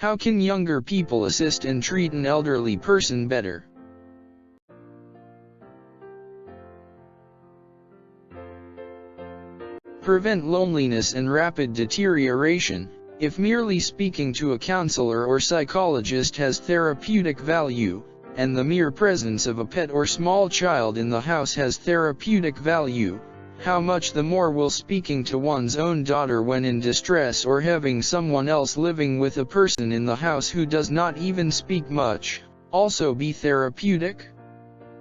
How can younger people assist and treat an elderly person better? Prevent loneliness and rapid deterioration. If merely speaking to a counselor or psychologist has therapeutic value, and the mere presence of a pet or small child in the house has therapeutic value, how much the more will speaking to one's own daughter when in distress or having someone else living with a person in the house who does not even speak much, also be therapeutic?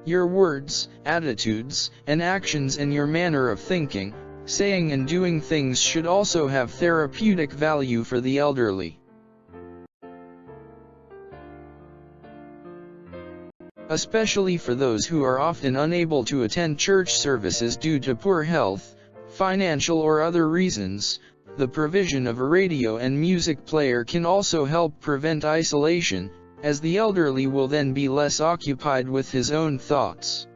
Your words, attitudes, and actions and your manner of thinking, saying and doing things should also have therapeutic value for the elderly. Especially for those who are often unable to attend church services due to poor health, financial or other reasons, the provision of a radio and music player can also help prevent isolation, as the elderly will then be less occupied with his own thoughts.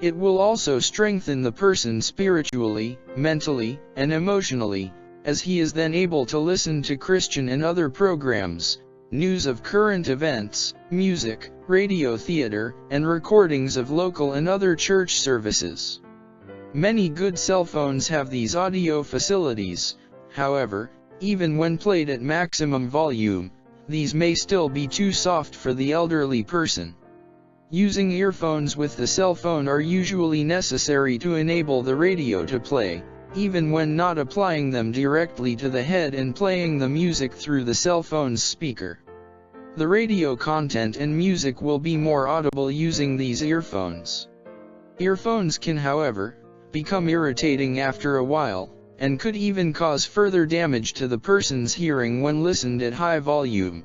It will also strengthen the person spiritually, mentally, and emotionally, as he is then able to listen to Christian and other programs, news of current events, music, radio theater, and recordings of local and other church services. Many good cell phones have these audio facilities. However, even when played at maximum volume, these may still be too soft for the elderly person. Using earphones with the cell phone are usually necessary to enable the radio to play, even when not applying them directly to the head and playing the music through the cell phone's speaker. The radio content and music will be more audible using these earphones. Earphones can, however, become irritating after a while, and could even cause further damage to the person's hearing when listened at high volume.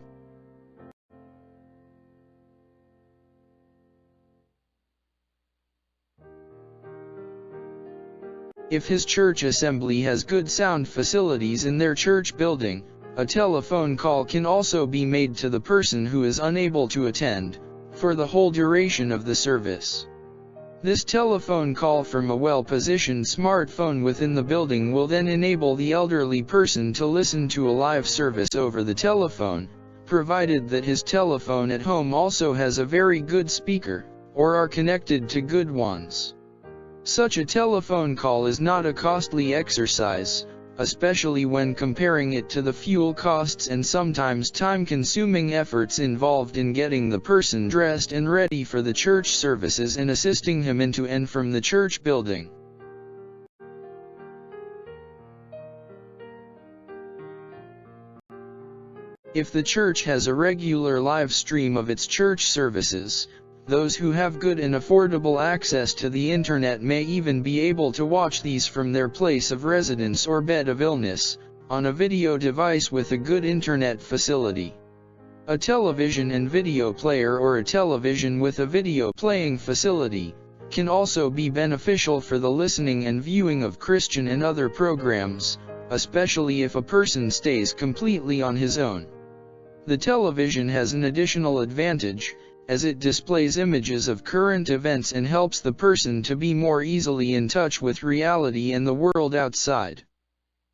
If his church assembly has good sound facilities in their church building, a telephone call can also be made to the person who is unable to attend, for the whole duration of the service. This telephone call from a well-positioned smartphone within the building will then enable the elderly person to listen to a live service over the telephone, provided that his telephone at home also has a very good speaker, or are connected to good ones. Such a telephone call is not a costly exercise, especially when comparing it to the fuel costs and sometimes time-consuming efforts involved in getting the person dressed and ready for the church services and assisting him into and from the church building. If the church has a regular live stream of its church services, those who have good and affordable access to the internet may even be able to watch these from their place of residence or bed of illness, on a video device with a good internet facility. A television and video player or a television with a video playing facility can also be beneficial for the listening and viewing of Christian and other programs, especially if a person stays completely on his own. The television has an additional advantage, as it displays images of current events and helps the person to be more easily in touch with reality and the world outside.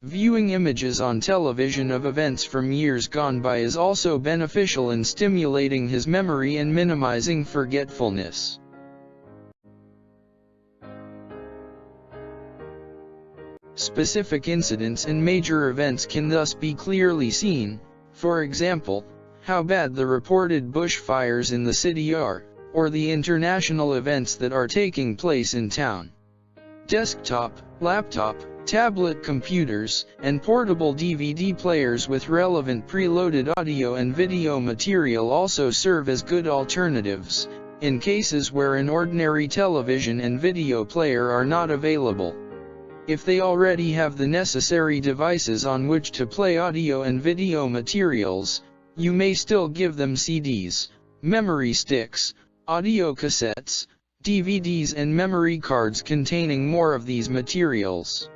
Viewing images on television of events from years gone by is also beneficial in stimulating his memory and minimizing forgetfulness. Specific incidents and major events can thus be clearly seen, for example, how bad the reported bushfires in the city are, or the international events that are taking place in town. Desktop, laptop, tablet computers, and portable DVD players with relevant preloaded audio and video material also serve as good alternatives, in cases where an ordinary television and video player are not available. If they already have the necessary devices on which to play audio and video materials, you may still give them CDs, memory sticks, audio cassettes, DVDs and memory cards containing more of these materials.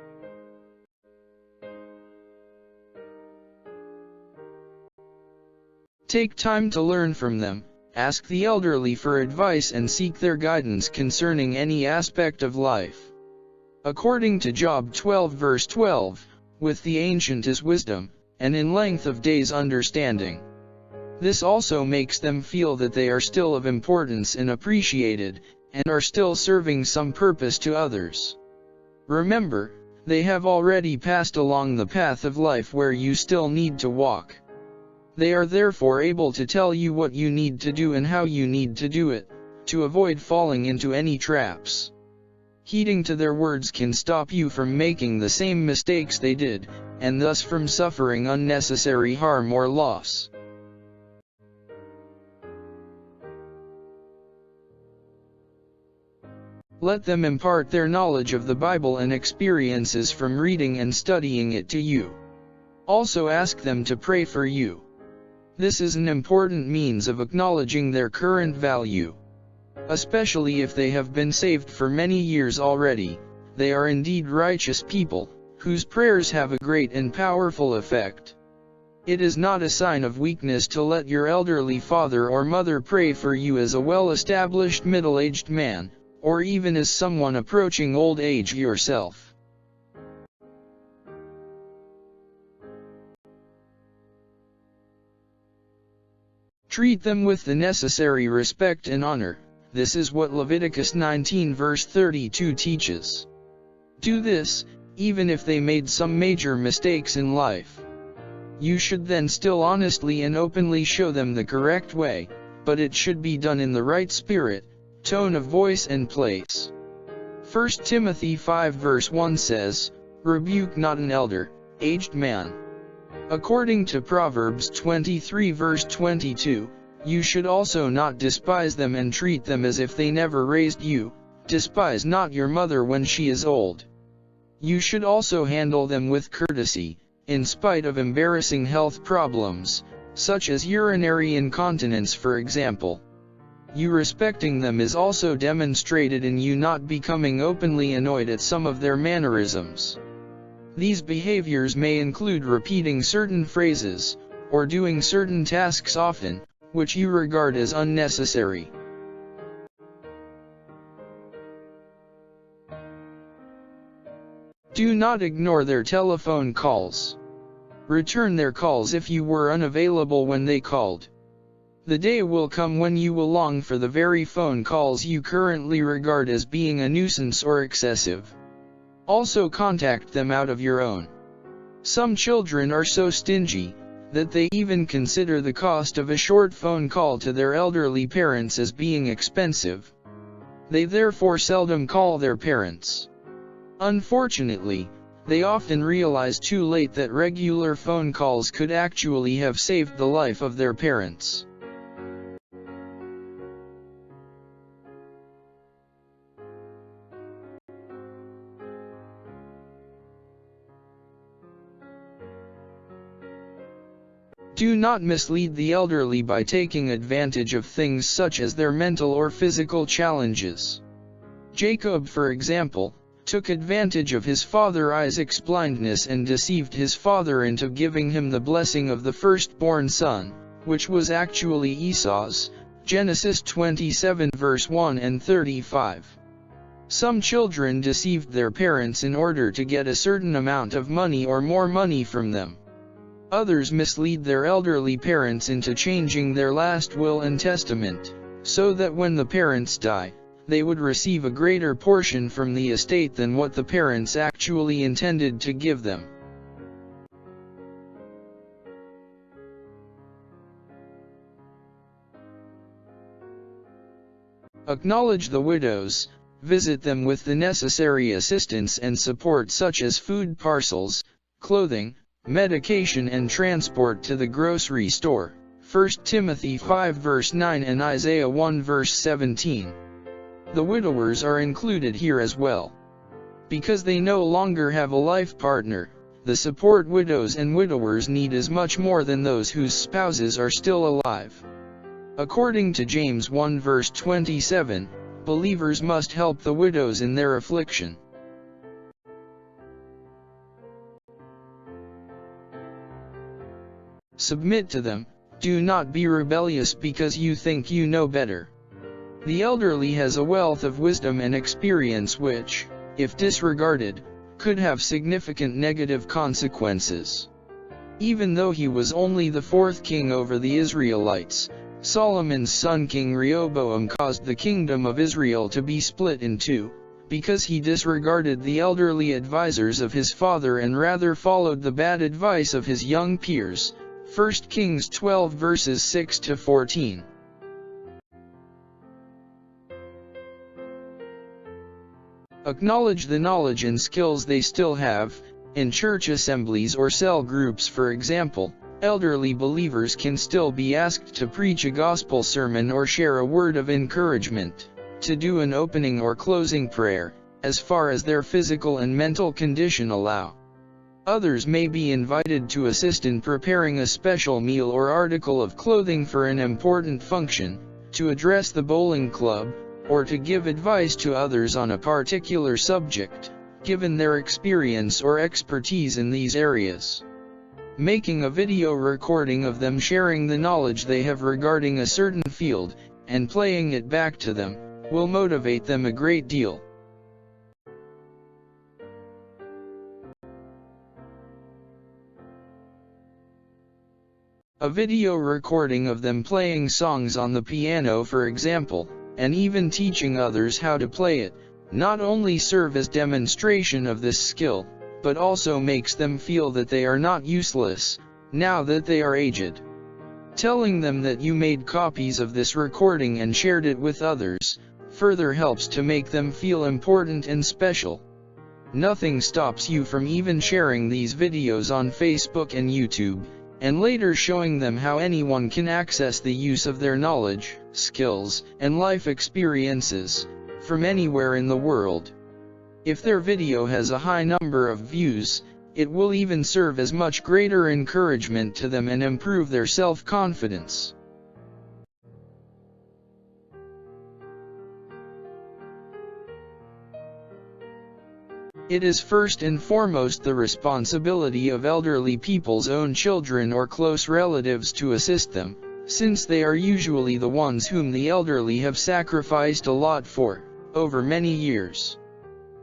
Take time to learn from them, ask the elderly for advice and seek their guidance concerning any aspect of life. According to Job 12 verse 12, with the ancient is wisdom, and in length of days understanding. This also makes them feel that they are still of importance and appreciated, and are still serving some purpose to others. Remember, they have already passed along the path of life where you still need to walk. They are therefore able to tell you what you need to do and how you need to do it, to avoid falling into any traps. Heeding to their words can stop you from making the same mistakes they did, and thus from suffering unnecessary harm or loss. Let them impart their knowledge of the Bible and experiences from reading and studying it to you. Also ask them to pray for you. This is an important means of acknowledging their current value. Especially if they have been saved for many years already, they are indeed righteous people, whose prayers have a great and powerful effect. It is not a sign of weakness to let your elderly father or mother pray for you as a well-established middle-aged man, or even as someone approaching old age yourself. Treat them with the necessary respect and honor. This is what Leviticus 19 verse 32 teaches. Do this, even if they made some major mistakes in life. You should then still honestly and openly show them the correct way, but it should be done in the right spirit, tone of voice and place. 1 Timothy 5 verse 1 says, "Rebuke not an elder, aged man." According to Proverbs 23 verse 22, you should also not despise them and treat them as if they never raised you. Despise not your mother when she is old. You should also handle them with courtesy, in spite of embarrassing health problems, such as urinary incontinence for example. You respecting them is also demonstrated in you not becoming openly annoyed at some of their mannerisms. These behaviors may include repeating certain phrases, or doing certain tasks often, which you regard as unnecessary. Do not ignore their telephone calls. Return their calls if you were unavailable when they called. The day will come when you will long for the very phone calls you currently regard as being a nuisance or excessive. Also contact them out of your own. Some children are so stingy that they even consider the cost of a short phone call to their elderly parents as being expensive. They therefore seldom call their parents. Unfortunately, they often realize too late that regular phone calls could actually have saved the life of their parents. Do not mislead the elderly by taking advantage of things such as their mental or physical challenges. Jacob, for example, took advantage of his father Isaac's blindness and deceived his father into giving him the blessing of the firstborn son, which was actually Esau's. Genesis 27 verse 1 and 35. Some children deceived their parents in order to get a certain amount of money or more money from them. Others mislead their elderly parents into changing their last will and testament, so that when the parents die, they would receive a greater portion from the estate than what the parents actually intended to give them. Acknowledge the widows, visit them with the necessary assistance and support such as food parcels, clothing, medication and transport to the grocery store. 1 Timothy 5 verse 9 and Isaiah 1 verse 17. The widowers are included here as well. Because they no longer have a life partner, the support widows and widowers need is much more than those whose spouses are still alive. According to James 1 verse 27, believers must help the widows in their affliction. Submit to them, do not be rebellious because you think you know better. The elderly has a wealth of wisdom and experience which, if disregarded, could have significant negative consequences. Even though he was only the fourth king over the Israelites, Solomon's son King Rehoboam caused the kingdom of Israel to be split in two, because he disregarded the elderly advisors of his father and rather followed the bad advice of his young peers. 1 Kings 12 verses 6 to 14. Acknowledge the knowledge and skills they still have. In church assemblies or cell groups, for example, elderly believers can still be asked to preach a gospel sermon or share a word of encouragement, to do an opening or closing prayer, as far as their physical and mental condition allow. Others may be invited to assist in preparing a special meal or article of clothing for an important function, to address the bowling club, or to give advice to others on a particular subject, given their experience or expertise in these areas. Making a video recording of them sharing the knowledge they have regarding a certain field, and playing it back to them, will motivate them a great deal. A video recording of them playing songs on the piano, for example, and even teaching others how to play it, not only serve as demonstration of this skill, but also makes them feel that they are not useless, now that they are aged. Telling them that you made copies of this recording and shared it with others, further helps to make them feel important and special. Nothing stops you from even sharing these videos on Facebook and YouTube, and later showing them how anyone can access the use of their knowledge, skills, and life experiences, from anywhere in the world. If their video has a high number of views, it will even serve as much greater encouragement to them and improve their self-confidence. It is first and foremost the responsibility of elderly people's own children or close relatives to assist them, since they are usually the ones whom the elderly have sacrificed a lot for, over many years.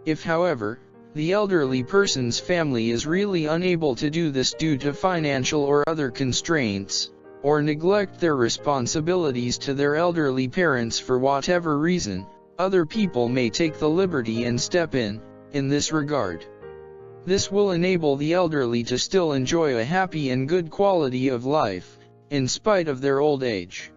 If, however, the elderly person's family is really unable to do this due to financial or other constraints, or neglect their responsibilities to their elderly parents for whatever reason, other people may take the liberty and step in this regard. This will enable the elderly to still enjoy a happy and good quality of life, in spite of their old age.